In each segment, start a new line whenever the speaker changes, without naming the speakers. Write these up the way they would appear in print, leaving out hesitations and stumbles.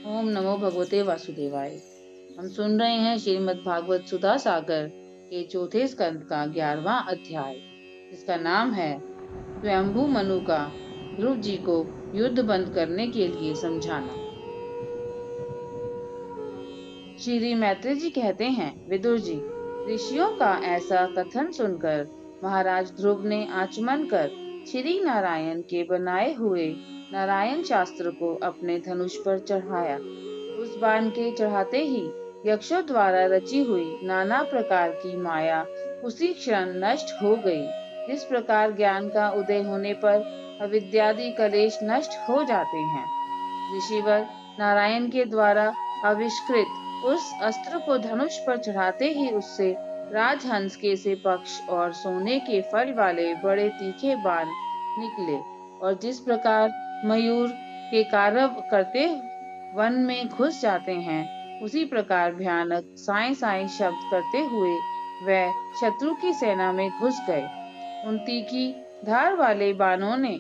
ओम नमो भगवते वासुदेवाय। हम सुन रहे हैं श्रीमद् भागवत सुधा सागर के चौथे स्कंद का 11वां अध्याय, जिसका नाम है स्वयंभू मनु का ध्रुव जी को युद्ध बंद करने के लिए समझाना। श्री मैत्री जी कहते हैं, विदुर जी, ऋषियों का ऐसा कथन सुनकर महाराज ध्रुव ने आचमन कर श्री नारायण के बनाए हुए नारायण शास्त्र को अपने धनुष पर चढ़ाया। उस बाण के चढ़ाते ही यक्षों द्वारा रची हुई नाना प्रकार की माया उसी क्षण नष्ट हो गई। जिस प्रकार ज्ञान का उदय होने पर अविद्यादि कलेश नष्ट हो जाते हैं, ऋषिवर नारायण के द्वारा आविष्कृत उस अस्त्र को धनुष पर चढ़ाते ही उससे राजहंस के से पक्ष और सोने के फल वाले बड़े तीखे बाण निकले, और जिस प्रकार मयूर के कारव करते वन में घुस जाते हैं, उसी प्रकार भयानक साए साए शब्द करते हुए वह शत्रु की सेना में घुस गए। उन तीखी धार वाले बाणों ने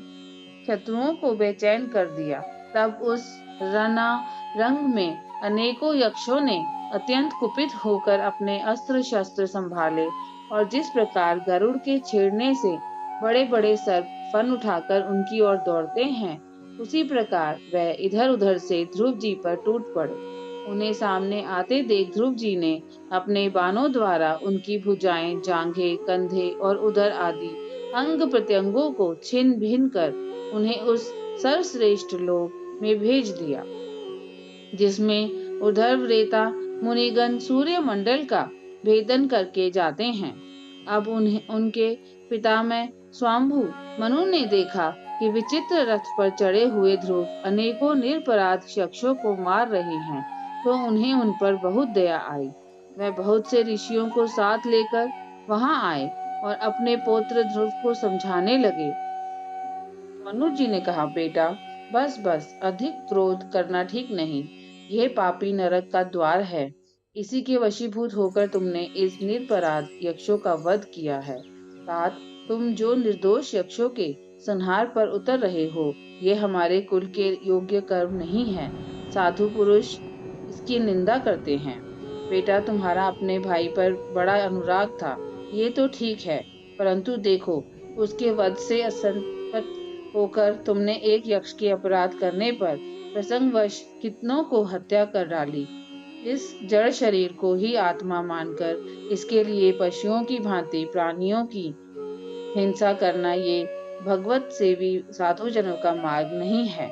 शत्रुओं को बेचैन कर दिया। तब उस रणा रंग में अनेकों यक्षों ने अत्यंत कुपित होकर अपने अस्त्र शस्त्र संभाले, और जिस प्रकार गरुड़ के छेड़ने से बड़े बड़े सर्प फन उठाकर उनकी ओर दौड़ते हैं, उसी प्रकार वह इधर उधर से ध्रुव जी पर टूट पड़े। उन्हें सामने आते देख ध्रुव जी ने अपने बाणों द्वारा उनकी भुजाएं, जांघें, कंधे और उदर आदि अंग प्रत्यंगों को छिन्न भिन्न कर उन्हें उस सर्वश्रेष्ठ लोक में भेज दिया, जिसमें उर्ध्व रेता मुनिगण सूर्य मंडल का भेदन करके जाते हैं। अब उन्हें उनके पितामह स्वाम्भु मनु ने देखा कि विचित्र रथ पर चढ़े हुए ध्रुव अनेकों निरपराध यक्षों को मार रहे हैं, तो उन्हें उन पर बहुत दया आई। वह बहुत से ऋषियों को साथ लेकर वहां आए और अपने पौत्र ध्रुव को समझाने लगे। मनु जी ने कहा, बेटा, बस बस, अधिक क्रोध करना ठीक नहीं। यह पापी नरक का द्वार है। इसी के वशीभूत होकर तुमने इस निरपराध यक्षों का वध किया है। तात, तुम जो निर्दोष यक्षों के संहार पर उतर रहे हो, ये हमारे कुल के योग्य कर्म नहीं है। साधु पुरुष इसकी निंदा करते हैं। बेटा, तुम्हारा अपने भाई पर बड़ा अनुराग था, ये तो ठीक है, परंतु देखो, उसके वध से असंतत होकर तुमने एक यक्ष के अपराध करने पर प्रसंगवश कितनों को हत्या कर डाली। इस जड़ शरीर को ही आत्मा मानकर इसके लिए पशुओं की भांति प्राणियों की हिंसा करना ये भगवत सेवी साधु जनों का मार्ग नहीं है।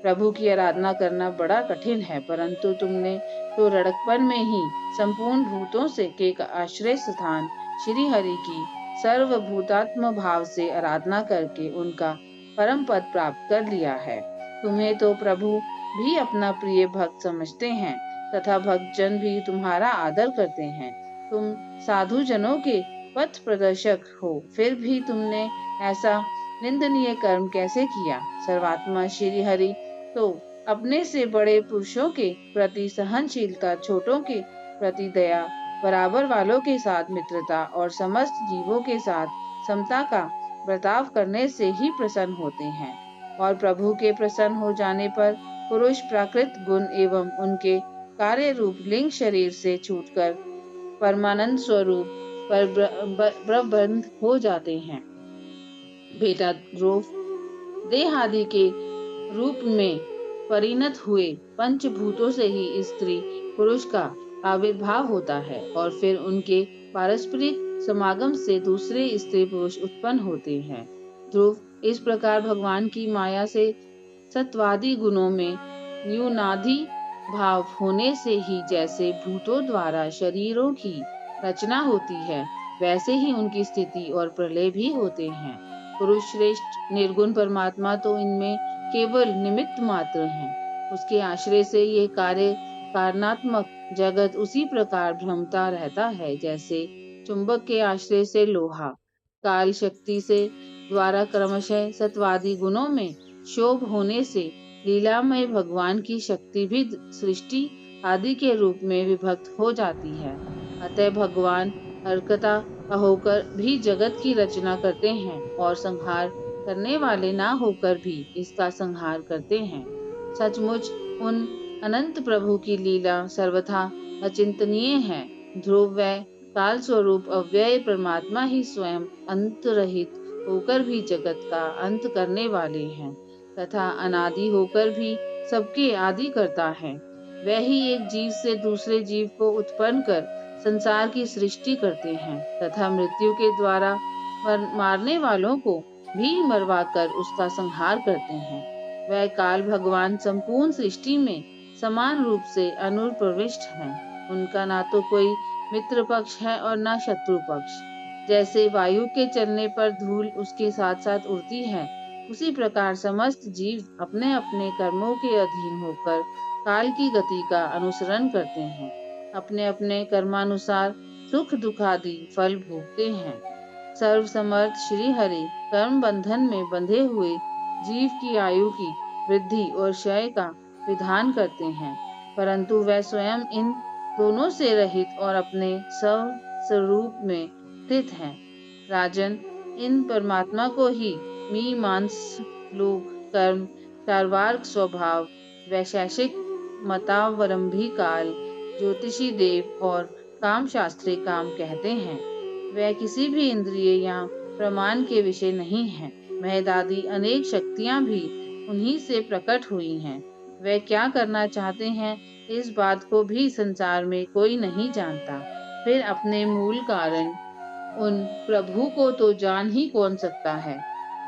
प्रभु की आराधना करना बड़ा कठिन है, परंतु तुमने तो रड़कपन में ही संपूर्ण भूतों से के आश्रय स्थान श्री हरि की सर्वभूतात्म भाव से आराधना करके उनका परम पद प्राप्त कर लिया है। तुम्हें तो प्रभु भी अपना प्रिय भक्त समझते हैं तथा भक्तजन भी तुम्हारा आदर करते हैं। तुम साधु जनों के पथ प्रदर्शक हो, फिर भी तुमने ऐसा निंदनीय कर्म कैसे किया? सर्वात्मा श्री हरि तो अपने से बड़े पुरुषों के प्रति सहनशीलता, छोटों के प्रति दया, बराबर वालों के साथ मित्रता और समस्त जीवों के साथ समता का बर्ताव करने से ही प्रसन्न होते हैं। और प्रभु के प्रसन्न हो जाने पर पुरुष प्राकृत गुण एवं उनके कार्य रूप लिंग शरीर से छूटकर परमानंद स्वरूप पर प्रबंध हो जाते हैं। बेटा ध्रुव, देह आदि के रूप में परिणत हुए पंचभूतों से ही स्त्री पुरुष का आविर्भाव होता है, और फिर उनके पारस्परिक समागम से दूसरे स्त्री पुरुष उत्पन्न होते हैं। ध्रुव, इस प्रकार भगवान की माया से सत्वादी गुणों में न्यूनाधि भाव होने से ही जैसे भूतों द्वारा शरीरों की रचना होती है, वैसे ही उनकी स्थिति और प्रलय भी होते हैं। पुरुष श्रेष्ठ निर्गुण परमात्मा तो इनमें केवल निमित्त मात्र हैं। उसके आश्रय से ये कारणात्मक जगत उसी प्रकार भ्रमता रहता है, जैसे चुंबक के आश्रय से लोहा काल शक्ति से द्वारा क्रमशः सत्वादी गुणों में शोभ होने से लीलामय भगवान की शक्ति भी सृष्टि आदि के रूप में विभक्त हो जाती है। अतः भगवान हरकता होकर भी जगत की रचना करते हैं और संहार करने वाले ना होकर भी इसका संहार करते हैं। सचमुच उन अनंत प्रभु की लीला सर्वथा अचिंतनीय है। ध्रुव व काल स्वरूप अव्यय परमात्मा ही स्वयं अंत रहित होकर भी जगत का अंत करने वाले हैं तथा अनादि होकर भी सबके आदि करता है। वह ही एक जीव से दूसरे जीव को उत्पन्न कर संसार की सृष्टि करते हैं तथा मृत्यु के द्वारा मारने वालों को भी मरवाकर उसका संहार करते हैं। वह काल भगवान संपूर्ण सृष्टि में समान रूप से अनुप्रविष्ट हैं। उनका ना तो कोई मित्र पक्ष है और ना शत्रु पक्ष। जैसे वायु के चलने पर धूल उसके साथ साथ उड़ती है, उसी प्रकार समस्त जीव अपने अपने कर्मों के अधीन होकर काल की गति का अनुसरण करते हैं। अपने अपने कर्मानुसार सुख दुखादि फल भोगते हैं। सर्व समर्थ श्री हरि कर्म बंधन में बंधे हुए जीव की आयु की वृद्धि और क्षय का विधान करते हैं, परंतु वह स्वयं इन दोनों से रहित और अपने स्वरूप में स्थित है। राजन, इन परमात्मा को ही मीमांस लोक कर्म चार्वाक स्वभाव वैशेषिक मतावलंबी काल ज्योतिषी देव और काम शास्त्री काम कहते हैं। वह किसी भी इंद्रिय या प्रमाण के विषय नहीं है। महदादि अनेक शक्तियां भी उन्हीं से प्रकट हुई हैं। वह क्या करना चाहते हैं, इस बात को भी संसार में कोई नहीं जानता। फिर अपने मूल कारण उन प्रभु को तो जान ही कौन सकता है।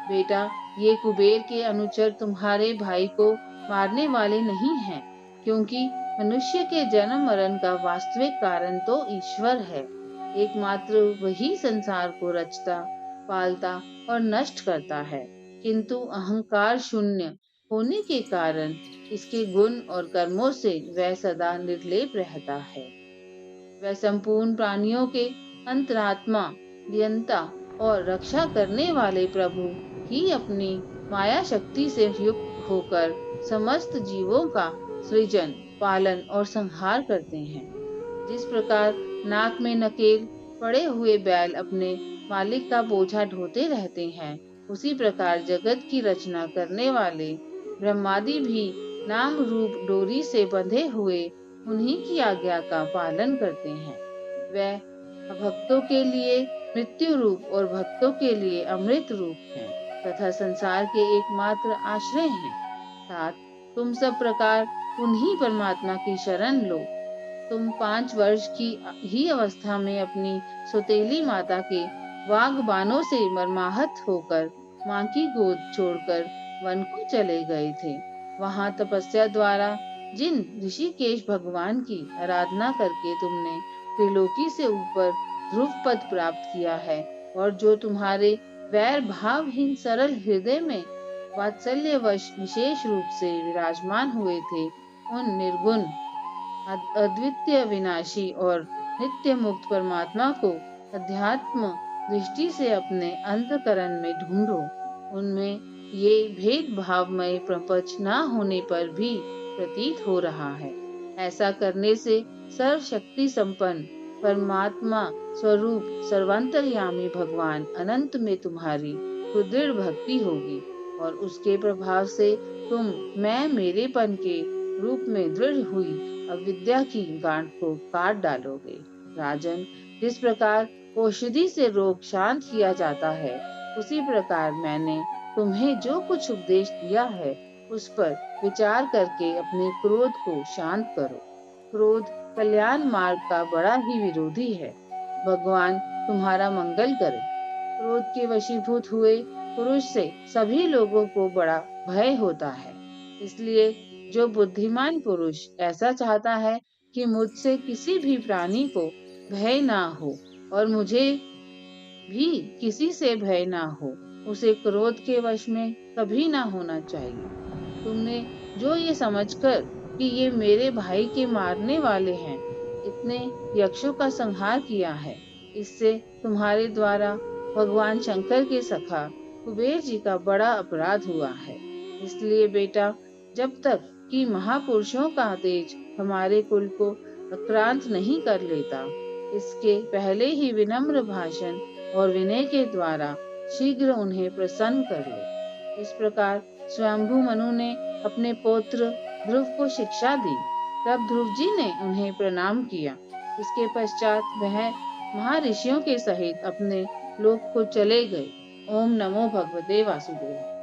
बेटा, ये कुबेर के अनुचर तुम्हारे भाई को मारने वाले नहीं हैं, क्योंकि मनुष्य के जन्म मरण का वास्तविक कारण तो ईश्वर है। एकमात्र वही संसार को रचता, पालता और नष्ट करता है, किंतु अहंकार शून्य होने के कारण इसके गुण और कर्मों से वह सदा निर्लेप रहता है। वह संपूर्ण प्राणियों के अंतरात्मा, नियंता और रक्षा करने वाले प्रभु ही अपनी माया शक्ति से युक्त होकर समस्त जीवों का सृजन, पालन और संहार करते हैं। जिस प्रकार नाक में नकेल पड़े हुए बैल अपने मालिक का बोझा ढोते रहते हैं, उसी प्रकार जगत की रचना करने वाले ब्रह्मादि भी नाम रूप डोरी से बंधे हुए उन्हीं की आज्ञा का पालन करते हैं। वह भक्तों के लिए मृत्यु रूप और भक्तों के लिए अमृत रूप है तथा संसार के एकमात्र आश्रय हैं। तात, तुम सब प्रकार उन्हीं परमात्मा की शरण लो। तुम 5 वर्ष की ही अवस्था में अपनी सौतेली माता के वाग बाणों से मर्माहत होकर मां की गोद छोड़कर वन को चले गए थे। वहां तपस्या द्वारा जिन ऋषिकेश भगवान की आराधना करके तुमने त्रिलोकी से ऊपर ध्रुव पद प्राप्त किया है और जो तुम्हारे वैर भावहीन सरल हृदय में वात्सल्यवश विशेष रूप से विराजमान हुए थे, उन निर्गुण अद्वितीय विनाशी और नित्य मुक्त परमात्मा को अध्यात्म दृष्टि से अपने अंतकरण में ढूंढो। उनमें ये भेदभावमय प्रपंच न होने पर भी प्रतीत हो रहा है। ऐसा करने से सर्वशक्ति संपन्न परमात्मा स्वरूप सर्वांतर्यामी भगवान अनंत में तुम्हारी सुदृढ़ भक्ति होगी और उसके प्रभाव से तुम मैं मेरेपन के रूप में दृढ़ हुई अविद्या की गांठ को काट डालोगे। राजन, जिस प्रकार औषधि से रोग शांत किया जाता है, उसी प्रकार मैंने तुम्हें जो कुछ उपदेश दिया है उस पर विचार करके अपने क्रोध को शांत करो। क्रोध कल्याण मार्ग का बड़ा ही विरोधी है। भगवान तुम्हारा मंगल करे। क्रोध के वशीभूत हुए पुरुष से सभी लोगों को बड़ा भय होता है। इसलिए जो बुद्धिमान पुरुष ऐसा चाहता है कि मुझसे किसी भी प्राणी को भय ना हो और मुझे भी किसी से भय ना हो, उसे क्रोध के वश में कभी ना होना चाहिए। तुमने जो ये समझकर कि ये मेरे भाई के मारने वाले हैं, इतने यक्षों का संहार किया है, इससे तुम्हारे द्वारा भगवान शंकर के सखा कुबेर जी का बड़ा अपराध हुआ है। इसलिए बेटा, जब तक कि महापुरुषों का तेज हमारे कुल को आक्रांत नहीं कर लेता, इसके पहले ही विनम्र भाषण और विनय के द्वारा शीघ्र उन्हें प्रसन्न कर लो। इस प्रकार स्वयंभू मनु ने अपने पौत्र ध्रुव को शिक्षा दी। तब ध्रुव जी ने उन्हें प्रणाम किया। इसके पश्चात वह महर्षियों के सहित अपने लोक को चले गए। ओम नमो भगवते वासुदेव।